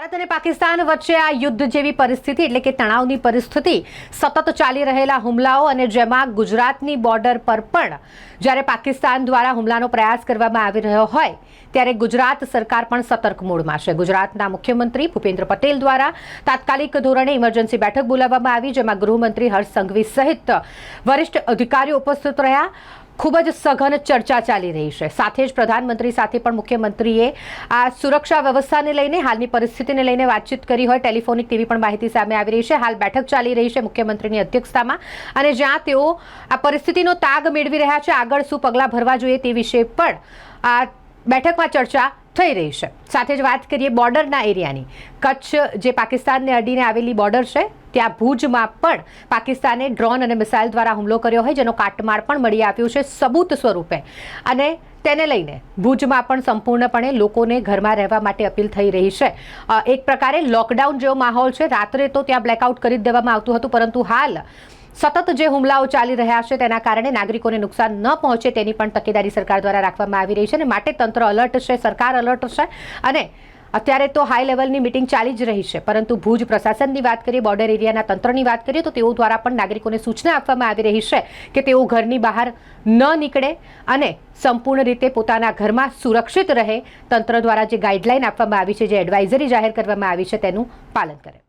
ભારત અને પાકિસ્તાન વચ્ચે આ યુદ્ધ જેવી પરિસ્થિતિ એટલે કે તણાવની પરિસ્થિતિ સતત ચાલી રહેલા હુમલાઓ અને જેમાં ગુજરાતની બોર્ડર પર પણ જ્યારે પાકિસ્તાન દ્વારા હુમલાનો પ્રયાસ કરવામાં આવી રહ્યો હોય ત્યારે ગુજરાત સરકાર પણ સતર્ક મોડમાં છે। ગુજરાતના મુખ્યમંત્રી ભૂપેન્દ્ર પટેલ દ્વારા તાત્કાલિક ધોરણે ઇમરજન્સી બેઠક બોલાવવામાં આવી, જેમાં ગૃહમંત્રી હર્ષ સંઘવી સહિત વરિષ્ઠ અધિકારીઓ ઉપસ્થિત રહ્યા। ખૂબ જ સઘન ચર્ચા ચાલી રહી છે। સાથે જ પ્રધાનમંત્રી સાથે પણ મુખ્યમંત્રીએ આ સુરક્ષા વ્યવસ્થાને લઈને હાલની પરિસ્થિતિને લઈને વાતચીત કરી હોય ટેલિફોનિક તેવી પણ માહિતી સામે આવી રહી છે। હાલ બેઠક ચાલી રહી છે મુખ્યમંત્રીની અધ્યક્ષતામાં અને જ્યાં તેઓ આ પરિસ્થિતિનો તાગ મેળવી રહ્યા છે, આગળ શું પગલાં ભરવા જોઈએ તે વિશે પણ આ બેઠકમાં ચર્ચા થઈ રહી છે। સાથે જ વાત કરીએ બોર્ડરના એરિયાની, કચ્છ જે પાકિસ્તાનને અડીને આવેલી બોર્ડર છે ત્યાં ભુજમાં પણ પાકિસ્તાને ડ્રોન અને મિસાઇલ દ્વારા હુમલો કર્યો હોય, જેનો કાટમાળ પણ મળી આવ્યું છે સબૂત સ્વરૂપે, અને તેને લઈને ભુજમાં પણ સંપૂર્ણપણે લોકોને ઘરમાં રહેવા માટે અપીલ થઈ રહી છે। એક પ્રકારે લોકડાઉન જેવો માહોલ છે। રાત્રે તો ત્યાં બ્લેકઆઉટ કરી દેવામાં આવતું હતું, પરંતુ હાલ સતત જે હુમલાઓ ચાલી રહ્યા છે તેના કારણે નાગરિકોને નુકસાન ન પહોંચે તેની પણ તકેદારી સરકાર દ્વારા રાખવામાં આવી રહી છે અને માટે તંત્ર અલર્ટ છે, સરકાર અલર્ટ છે। અને અત્યારે તો હાઈ લેવલની મિટિંગ ચાલી જ રહી છે, પરંતુ ભુજ પ્રશાસનની વાત કરીએ, બોર્ડર એરિયાના તંત્રની વાત કરીએ તો તેઓ દ્વારા પણ નાગરિકોને સૂચના આપવામાં આવી રહી છે કે તેઓ ઘરની બહાર ન નીકળે અને સંપૂર્ણ રીતે પોતાના ઘરમાં સુરક્ષિત રહે। તંત્ર દ્વારા જે ગાઈડલાઈન આપવામાં આવી છે, જે એડવાઇઝરી જાહેર કરવામાં આવી છે તેનું પાલન કરે।